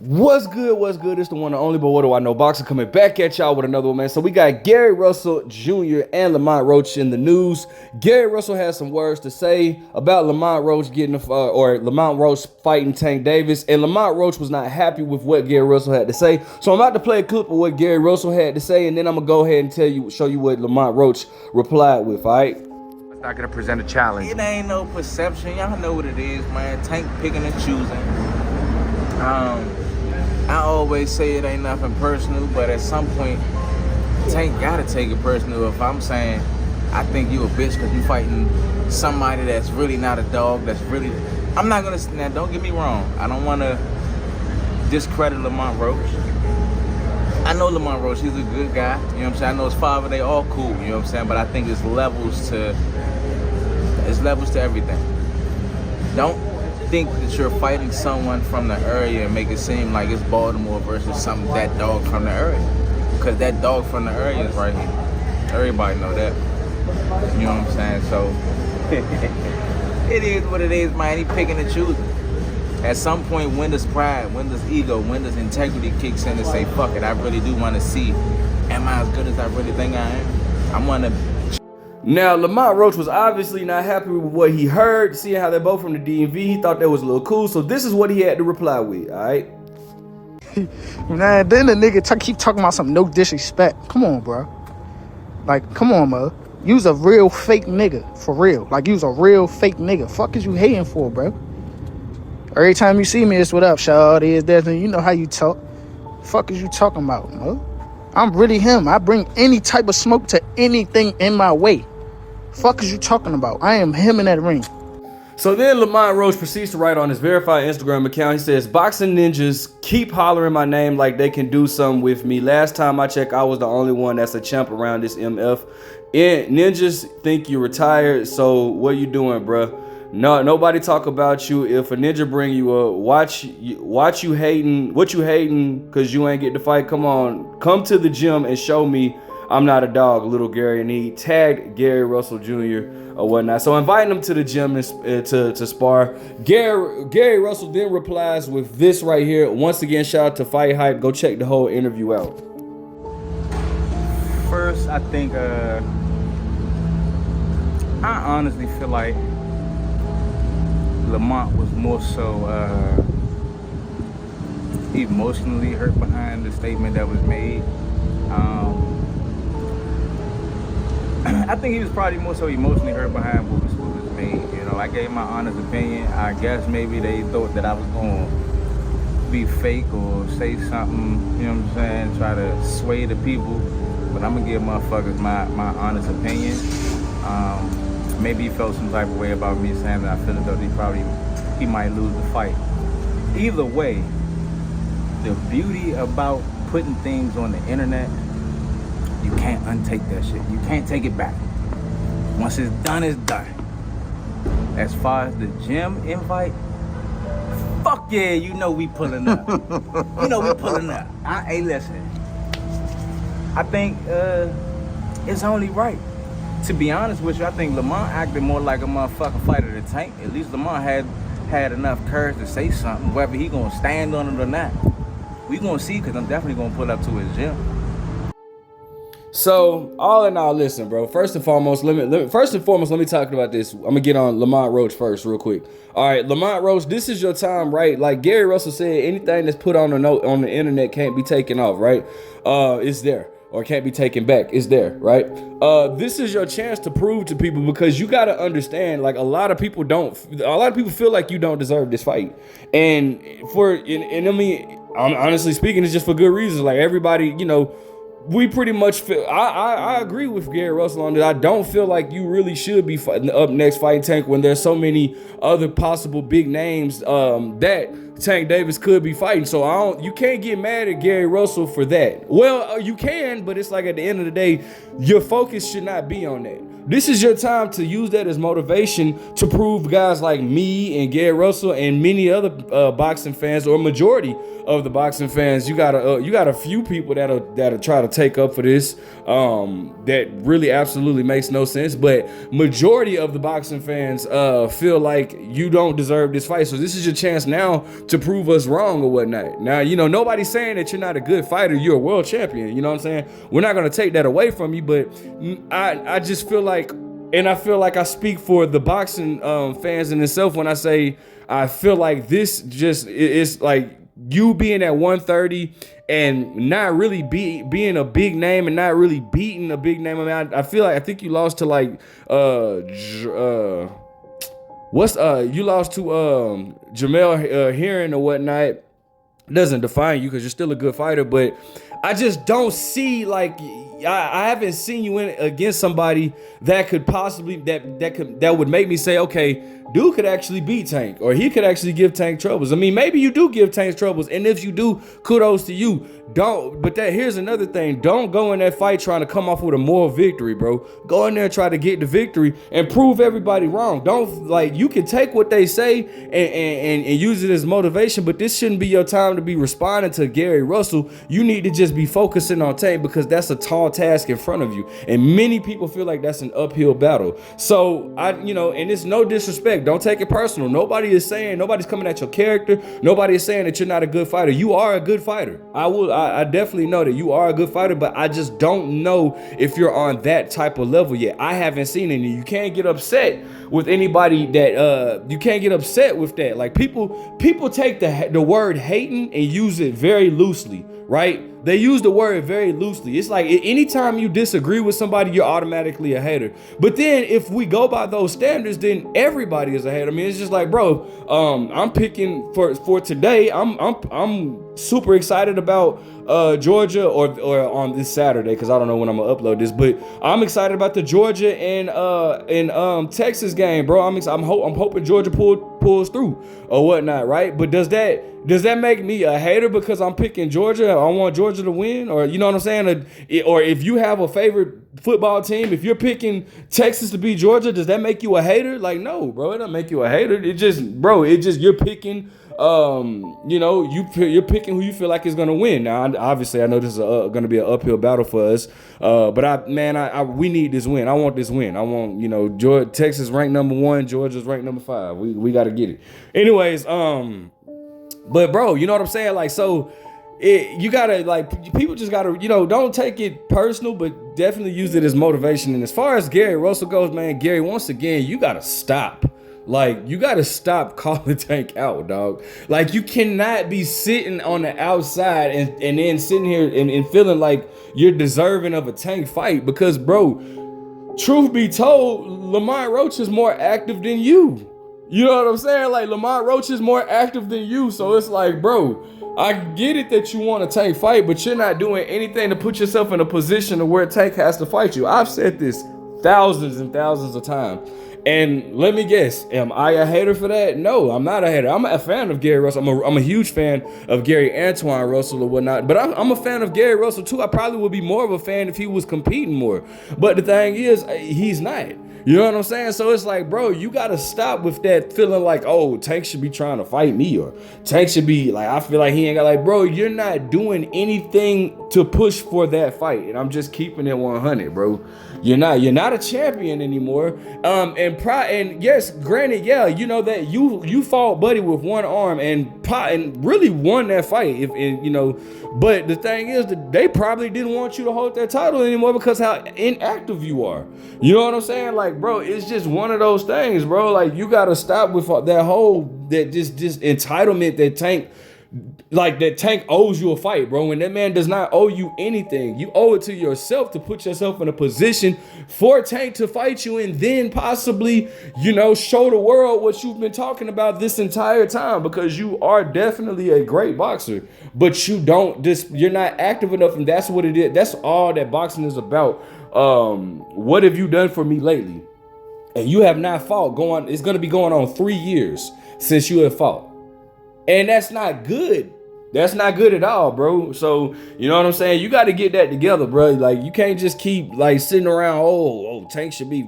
What's good? What's good? It's the one and only, but what do I know? Boxer coming back at y'all with another one, man. So we got Gary Russell Jr. and Lamont Roach in the news. Gary Russell has some words to say about Lamont Roach Lamont Roach fighting Tank Davis, and Lamont Roach was not happy with what Gary Russell had to say. So I'm about to play a clip of what Gary Russell had to say, and then I'm gonna go ahead and show you what Lamont Roach replied with. All right. It's not gonna present a challenge. It ain't no perception. Y'all know what it is, man. Tank picking and choosing. I always say it ain't nothing personal, but at some point, Tank gotta take it personal. If I'm saying, I think you a bitch because you fighting somebody that's really not a dog, I'm not gonna, now don't get me wrong. I don't wanna discredit Lamont Roach. I know Lamont Roach, he's a good guy, you know what I'm saying? I know his father, they all cool, you know what I'm saying? But I think it's levels to everything. Don't think that you're fighting someone from the area and make it seem like it's Baltimore versus that dog from the area. Because that dog from the area is right here. Everybody know that. You know what I'm saying? So, it is what it is, man. He picking and choosing. At some point, when does pride, when does ego, when does integrity kicks in and say, fuck it, I really do want to see, am I as good as I really think I am? I want to. Now, Lamont Roach was obviously not happy with what he heard, seeing how they're both from the DMV. He thought that was a little cool, so this is what he had to reply with, all right? Nah, then the nigga keep talking about some no disrespect. Come on, bro. Like, come on, bro. You's a real fake nigga, for real. Like, you's a real fake nigga. Fuck is you hating for, bro? Every time you see me, it's what up, shawty, is that, and you know how you talk. Fuck is you talking about, bro? I'm really him. I bring any type of smoke to anything in my way. Fuck is you talking about? I am him in that ring. So then Lamont Roach proceeds to write on his verified Instagram account. He says, boxing ninjas keep hollering my name like they can do something with me. Last time I checked, I was the only one that's a champ around this MF. And ninjas think you retired, so what you doing, bruh? No, nobody talk about you. If a ninja bring you up, watch you hating, what you hating because you ain't get to fight. Come on, come to the gym and show me I'm not a dog, little Gary. And he tagged Gary Russell Jr. or whatnot. So inviting him to the gym to spar. Gary Russell then replies with this right here. Once again, shout out to Fight Hype. Go check the whole interview out. First, I think, I honestly feel like Lamont was more so emotionally hurt behind the statement that was made. I think he was probably more so emotionally hurt behind what was made. You know, I gave my honest opinion. I guess maybe they thought that I was going to be fake or say something, you know what I'm saying, try to sway the people. But I'm going to give motherfuckers my honest opinion. Maybe he felt some type of way about me saying that I feel as though he might lose the fight. Either way, the beauty about putting things on the internet, you can't untake that shit. You can't take it back. Once it's done, it's done. As far as the gym invite, fuck yeah, you know we pulling up. You know we pulling up. Hey, listen. I think it's only right. To be honest with you, I think Lamont acted more like a motherfucking fighter than Tank. At least Lamont had enough courage to say something. Whether he gonna stand on it or not, we gonna see. Cause I'm definitely gonna pull up to his gym. So all in all, listen, bro. First and foremost, let me talk about this. I'm gonna get on Lamont Roach first, real quick. All right, Lamont Roach, this is your time, right? Like Gary Russell said, anything that's put on the internet can't be taken off, right? It's there. Or can't be taken back. It's there, right? This is your chance to prove to people, because you gotta understand, like a lot of people feel like you don't deserve this fight, and I mean, honestly speaking, it's just for good reasons. Like everybody, you know, we pretty much feel. I agree with Gary Russell on that. I don't feel like you really should be up next fighting Tank when there's so many other possible big names that Tank Davis could be fighting. So you can't get mad at Gary Russell for that. Well, you can, but it's like at the end of the day, your focus should not be on that. this is your time to use that as motivation to prove guys like me and Gary Russell and many other boxing fans, or majority of the boxing fans. You got a few people that'll try to take up for this. That really absolutely makes no sense. But majority of the boxing fans feel like you don't deserve this fight. So this is your chance now to prove us wrong or whatnot. Now, nobody's saying that you're not a good fighter. You're a world champion. You know what I'm saying? We're not gonna take that away from you, but I just feel like, and I feel like I speak for the boxing fans in itself when I say I feel like this just is like you being at 130 and not really being a big name and not really beating a big name. I mean, I think you lost to like you lost to Jamel Heron or whatnot. Doesn't define you because you're still a good fighter, but I just don't see, like, I haven't seen you in against somebody that could possibly that would make me say, okay, dude could actually beat Tank, or he could actually give Tank troubles. I mean, maybe you do give Tank troubles, and if you do, kudos to you. Here's another thing. Don't go in that fight trying to come off with a moral victory, bro. Go in there and try to get the victory and prove everybody wrong. Don't, like, you can take what they say and use it as motivation, but this shouldn't be your time to be responding to Gary Russell. You need to just be focusing on Tank, because that's a tall task in front of you, and many people feel like that's an uphill battle. So and it's no disrespect. Don't take it personal. Nobody's coming at your character. Nobody is saying that you're not a good fighter. You are a good fighter. I definitely know that you are a good fighter, but I just don't know if you're on that type of level yet. I haven't seen any. You can't get upset with anybody that you can't get upset with that. Like, people take the word hating and use it very loosely, right? They use the word very loosely. It's like anytime you disagree with somebody, you're automatically a hater. But then if we go by those standards, then everybody is a hater. I mean, it's just like, bro, I'm picking for today. I'm super excited about Georgia or on this Saturday, because I don't know when I'm gonna upload this, but I'm excited about the Georgia and Texas game, bro. I'm hoping Georgia pulls through or whatnot, right? But does that make me a hater because I'm picking Georgia? I want Georgia to win, or you know what I'm saying? Or if you have a favorite football team, if you're picking Texas to beat Georgia, does that make you a hater? Like, no, bro, it doesn't make you a hater. You're picking. You're picking who you feel like is gonna win. Now, obviously, I know this is gonna be an uphill battle for us, but we need this win. I want this win. I want, Georgia, Texas ranked number 1, Georgia's ranked number 5. We gotta get it. Anyways, but bro, you know what I'm saying? Like, so you gotta, like, people just gotta, don't take it personal, but definitely use it as motivation. And as far as Gary Russell goes, man, Gary, once again, you gotta stop. Like, you gotta stop calling Tank out, dog. Like, you cannot be sitting on the outside and then sitting here and feeling like you're deserving of a Tank fight, because, bro, truth be told, Lamont Roach is more active than you. You know what I'm saying? Like, Lamont Roach is more active than you. So it's like, bro, I get it that you want a Tank fight, but you're not doing anything to put yourself in a position of where Tank has to fight you. I've said this thousands and thousands of times. And let me guess, am I a hater for that? No, I'm not a hater. I'm a fan of Gary Russell. I'm a huge fan of Gary Antoine Russell or whatnot. But I'm a fan of Gary Russell too. I probably would be more of a fan if he was competing more. But the thing is, he's not. You know what I'm saying? So it's like, bro, you got to stop with that feeling like, oh, Tank should be trying to fight me, or Tank should be like, I feel like he ain't got, like, bro, you're not doing anything to push for that fight. And I'm just keeping it 100, bro. You're not a champion anymore. And yes, granted, yeah, you know that you fought Buddy with one arm and really won that fight. But the thing is that they probably didn't want you to hold that title anymore because how inactive you are. You know what I'm saying? Like, bro, it's just one of those things, bro. Like, you gotta stop with that just entitlement that Tank owes you a fight, bro. When that man does not owe you anything, you owe it to yourself to put yourself in a position for Tank to fight you, and then possibly, show the world what you've been talking about this entire time, because you are definitely a great boxer, but you're not active enough, and that's what it is. That's all that boxing is about. What have you done for me lately? And you have not fought. It's going to be going on 3 years since you have fought. And that's not good. That's not good at all, bro. So, you know what I'm saying? You got to get that together, bro. Like, you can't just keep, like, sitting around, Tank should be,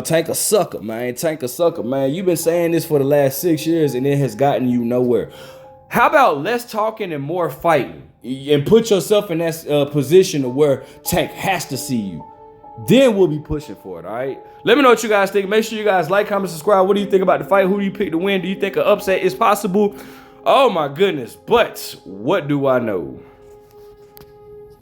Tank a sucker, man. Tank a sucker, man. You've been saying this for the last 6 years, and it has gotten you nowhere. How about less talking and more fighting? And put yourself in that position of where Tank has to see you. Then we'll be pushing for it, all right? Let me know what you guys think. Make sure you guys like, comment, subscribe. What do you think about the fight? Who do you pick to win? Do you think an upset is possible? Oh my goodness, but what do I know?